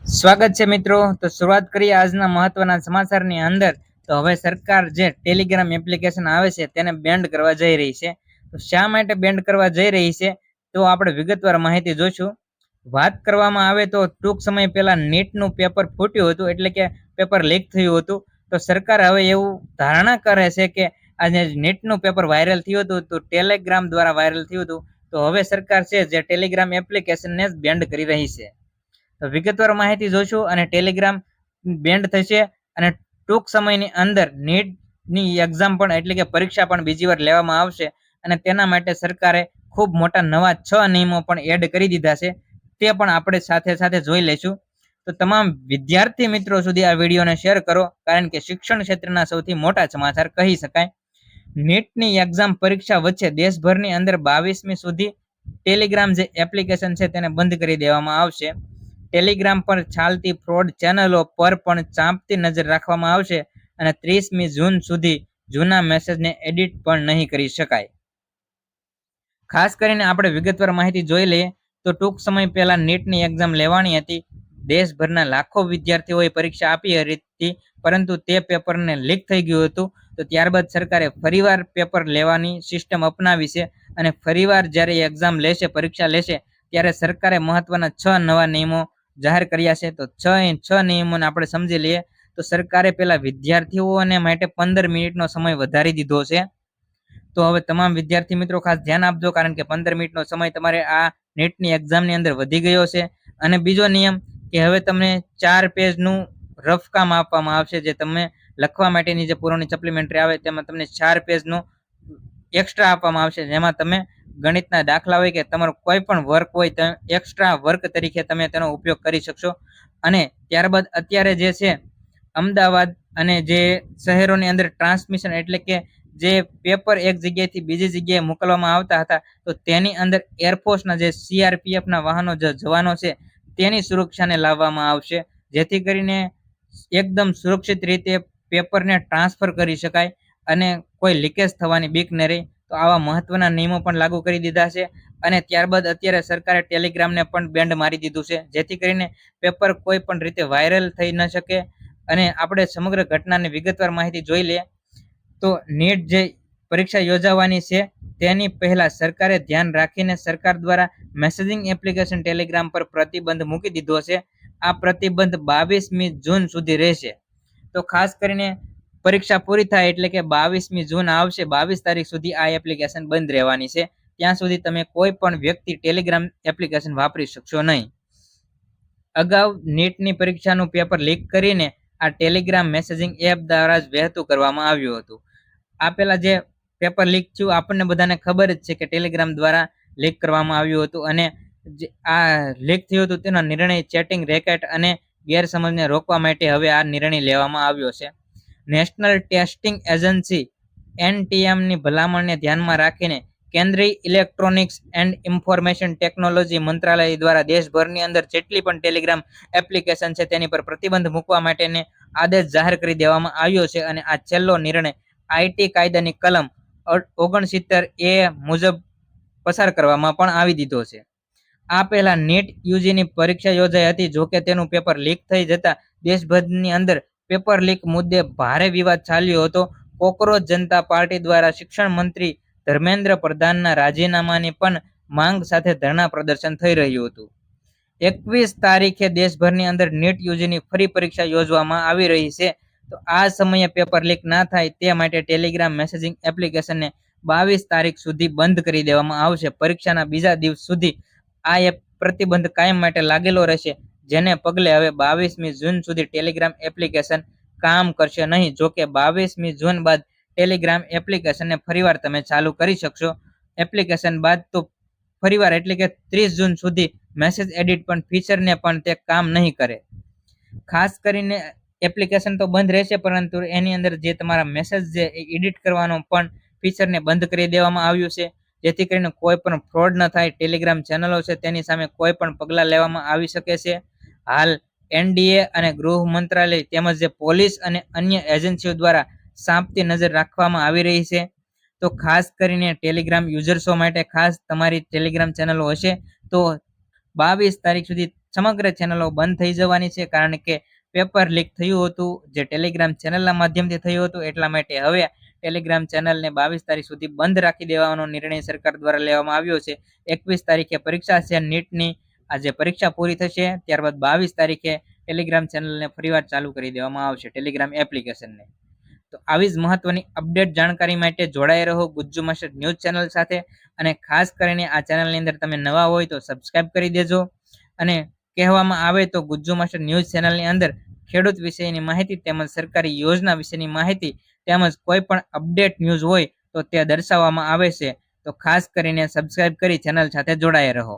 સ્વાગત છે મિત્રો. તો શરૂઆત કરીએ આજના મહત્વના સમાચારની અંદર. તો હવે સરકાર જે ટેલિગ્રામ એપ્લિકેશન આવે છે તેને બેન્ડ કરવા જઈ રહી છે. તો શા માટે બેન્ડ કરવા જઈ રહી છે તો આપણે વિગતવાર માહિતી જોઈશું. વાત કરવામાં આવે તો ટૂંક સમય પહેલા નીટનું પેપર ફૂટ્યું હતું, એટલે કે પેપર લીક થયું હતું. તો સરકાર હવે એવું ધારણા કરે છે કે આજે નીટનું પેપર વાયરલ થયું હતું તો ટેલિગ્રામ દ્વારા વાયરલ થયું હતું. તો હવે સરકાર છે જે ટેલિગ્રામ એપ્લિકેશનને બેન્ડ કરી રહી છે. તો વિગતવાર માહિતી જોઈશું અને ટેલિગ્રામ બેન્ડ થશે અને ટૂંક સમયની અંદર નીટની એક્ઝામ પણ એટલે કે પરીક્ષા પણ બીજી વાર લેવામાં આવશે. અને તેના માટે સરકારે ખૂબ મોટા નવા 6 નિયમો પણ એડ કરી દીધા છે. તે પણ આપણે સાથે સાથે જોઈ લઈશું. તો તમામ વિદ્યાર્થી મિત્રો સુધી આ વિડીયોને શેર કરો, કારણ કે શિક્ષણ ક્ષેત્રના સૌથી મોટા સમાચાર કહી શકાય. નીટની એક્ઝામ પરીક્ષા વચ્ચે દેશભરની અંદર 22મી સુધી ટેલિગ્રામ જે એપ્લિકેશન છે તેને બંધ કરી દેવામાં આવશે. ટેલિગ્રામ પર ચાલતી ફ્રોડ ચેનલો પર પણ ચાંપતી નજર રાખવામાં આવશે અને 30મી જૂન સુધી જૂના મેસેજને એડિટ પણ નહીં કરી શકાય. ખાસ કરીને આપણે વિગતવાર માહિતી જોઈ લઈએ તો ટૂંક સમય પહેલા નીટની એક્ઝામ લેવાની હતી. દેશભરના લાખો વિદ્યાર્થીઓએ પરીક્ષા આપી હતી, પરંતુ તે પેપરને લીક થઈ ગયું હતું. તો ત્યારબાદ સરકારે ફરીવાર પેપર લેવાની સિસ્ટમ અપનાવી છે અને ફરીવાર જ્યારે એક્ઝામ લેશે, પરીક્ષા લેશે, ત્યારે સરકારે મહત્વના 6 નવા નિયમો જાહેર કર્યા છે. તો 6 નિયમોને આપણે સમજી લઈએ. તો સરકારે પેલા વિદ્યાર્થીઓને માટે 15 મિનિટનો સમય વધારી દીધો છે. તો હવે તમામ વિદ્યાર્થી મિત્રો ખાસ ધ્યાન આપજો, કારણ કે 15 મિનિટનો સમય તમારે આ નીટની એક્ઝામની અંદર વધી ગયો છે. અને બીજો નિયમ કે હવે તમને 4 પેજનું રફ કામ આપવામાં આવશે, જે તમે લખવા માટેની જે પુરવણી સપ્લિમેન્ટરી આવે તેમાં તમને 4 પેજનું એક્સ્ટ્રા આપવામાં આવશે, જેમાં તમે ગણિતના દાખલા હોય કે તમારો કોઈ પણ વર્ક હોય તો એક્સ્ટ્રા વર્ક તરીકે તમે તેનો ઉપયોગ કરી શકશો. અને ત્યારબાદ અત્યારે જે છે અમદાવાદ અને જે શહેરોની અંદર ટ્રાન્સમિશન એટલે કે જે પેપર એક જગ્યાએથી બીજી જગ્યાએ મોકલવામાં આવતા હતા, તો તેની અંદર એરફોર્સના જે સીઆરપીએફના વાહનો જે જવાનો છે તેની સુરક્ષાને લાવવામાં આવશે, જેથી કરીને એકદમ સુરક્ષિત રીતે પેપરને ટ્રાન્સફર કરી શકાય અને કોઈ લીકેજ થવાની બીક ન રહે. તો આવા મહત્વના નિયમો પણ લાગુ કરી દીધા છે. અને ત્યારબાદ અત્યારે સરકારે ટેલિગ્રામને પણ બેન્ડ મારી દીધું છે, જેથી કરીને પેપર કોઈ પણ રીતે વાયરલ થઈ ન શકે. અને આપણે સમગ્ર ઘટનાની વિગતવાર માહિતી જોઈ લઈએ. તો નીટ જે પરીક્ષા યોજાવાની છે તેની પહેલા સરકારે ધ્યાન રાખીને સરકાર દ્વારા મેસેજિંગ એપ્લિકેશન ટેલિગ્રામ પર પ્રતિબંધ મૂકી દીધો છે. આ પ્રતિબંધ 22મી જૂન સુધી રહેશે. તો ખાસ કરીને પરીક્ષા પૂરી થાય એટલે કે 22મી જૂન આવશે, 22 તારીખ સુધી આ એપ્લિકેશન બંધ રહેવાની છે. ત્યાં સુધી તમે કોઈ પણ વ્યક્તિ ટેલિગ્રામ એપ્લિકેશન વાપરી શકશો નહીં. અગાઉ નીટની પરીક્ષાનું પેપર લીક કરીને આ ટેલિગ્રામ મેસેજિંગ એપ દ્વારા જ વહેતું કરવામાં આવ્યું હતું. આ પેલા જે પેપર લીક થયું આપણને બધાને ખબર જ છે કે ટેલિગ્રામ દ્વારા લીક કરવામાં આવ્યું હતું. અને જે આ લીક થયું હતું તેનો નિર્ણય ચેટિંગ રેકેટ અને ગેરસમજને રોકવા માટે હવે આ નિર્ણય લેવામાં આવ્યો છે. નેશનલ ટેસ્ટિંગ એજન્સી એનટીએમની ભલામણને ધ્યાનમાં રાખીને કેન્દ્રીય ઇલેક્ટ્રોનિક્સ એન્ડ ઇન્ફોર્મેશન ટેકનોલોજી મંત્રાલય દ્વારા દેશભરની અંદર જેટલી પણ ટેલિગ્રામ એપ્લિકેશન છે તેની પર પ્રતિબંધ મૂકવા માટેને આદેશ જાહેર કરી દેવામાં આવ્યો છે. અને આ છેલ્લો નિર્ણય આઈટી કાયદાની કલમ 69A મુજબ પસાર કરવામાં પણ આવી દીધો છે. આ પહેલા નીટ યુજીની પરીક્ષા યોજાઈ હતી, જોકે તેનું પેપર લીક થઈ જતા દેશભરની અંદર પેપર લીક મુદ્દે ભારે વિવાદ ચાલ્યો હતો. કોકરોચ જનતા પાર્ટી દ્વારા શિક્ષણ મંત્રી ધર્મેન્દ્ર પ્રધાનના રાજીનામાની પણ માંગ સાથે ધરણા પ્રદર્શન થઈ રહ્યું હતું. 21 તારીખે દેશભરની અંદર નીટ યુજીની ફરી પરીક્ષા યોજવામાં આવી રહી છે. તો આ સમયે પેપર લીક ના થાય તે માટે ટેલિગ્રામ મેસેજિંગ એપ્લિકેશનને 22 તારીખ સુધી બંધ કરી દેવામાં આવશે. પરીક્ષાના બીજા દિવસ સુધી આ એપ પ્રતિબંધ કાયમ માટે લાગેલો રહેશે, જેને પગલે હવે 22મી જૂન સુધી ટેલિગ્રામ એપ્લિકેશન કામ કરશે નહીં. જોકે 22મી જૂન બાદ ટેલિગ્રામ એપ્લિકેશનને ફરીવાર તમે ચાલુ કરી શકશો. એપ્લિકેશન બાદ તો ફરીવાર એટલે કે 30 જૂન સુધી મેસેજ એડિટ પણ ફીચરને પણ તે કામ નહીં કરે. ખાસ કરીને એપ્લિકેશન તો બંધ રહેશે, પરંતુ એની અંદર જે તમારા મેસેજ છે એ એડિટ કરવાનો પણ ફીચરને બંધ કરી દેવામાં આવ્યું છે, જેથી કરીને કોઈ પણ ફ્રોડ ન થાય. ટેલિગ્રામ ચેનલો છે તેની સામે કોઈ પણ પગલાં લેવામાં આવી શકે છે. હાલ એનડીએ અને ગૃહ મંત્રાલય તેમજ જે પોલીસ અને અન્ય એજન્સીઓ દ્વારા સાંપતી નજર રાખવામાં આવી રહી છે. તો ખાસ કરીને ટેલિગ્રામ યુઝર્સો માટે ખાસ તમારી ટેલિગ્રામ ચેનલો હશે તો 22 તારીખ સુધી સમગ્ર ચેનલો બંધ થઈ જવાની છે, કારણ કે પેપર લીક થયું હતું જે ટેલિગ્રામ ચેનલના માધ્યમથી થયું હતું. એટલા માટે હવે ટેલિગ્રામ ચેનલને 22 તારીખ સુધી બંધ રાખી દેવાનો નિર્ણય સરકાર દ્વારા લેવામાં આવ્યો છે. 21 તારીખે પરીક્ષા છે નીટની, આજે પરીક્ષા પૂરી થશે ત્યારબાદ 22 તારીખે ટેલિગ્રામ ચેનલને ફરીવાર ચાલુ કરી દેવામાં આવશે, ટેલિગ્રામ એપ્લિકેશનને. તો આવી જ મહત્વની અપડેટ જાણકારી માટે જોડાઈ રહો ગુજ્જુ માસ્ટર ન્યૂઝ ચેનલ સાથે. અને ખાસ કરીને આ ચેનલની અંદર તમે નવા હોય તો સબસ્ક્રાઇબ કરી દેજો. અને કહેવામાં આવે તો ગુજ્જુ માસ્ટર ન્યૂઝ ચેનલની અંદર ખેડૂત વિશેની માહિતી તેમજ સરકારી યોજના વિશેની માહિતી તેમજ કોઈ પણ અપડેટ ન્યૂઝ હોય તો તે દર્શાવવામાં આવે છે. તો ખાસ કરીને સબસ્ક્રાઇબ કરી ચેનલ સાથે જોડાઈ રહો.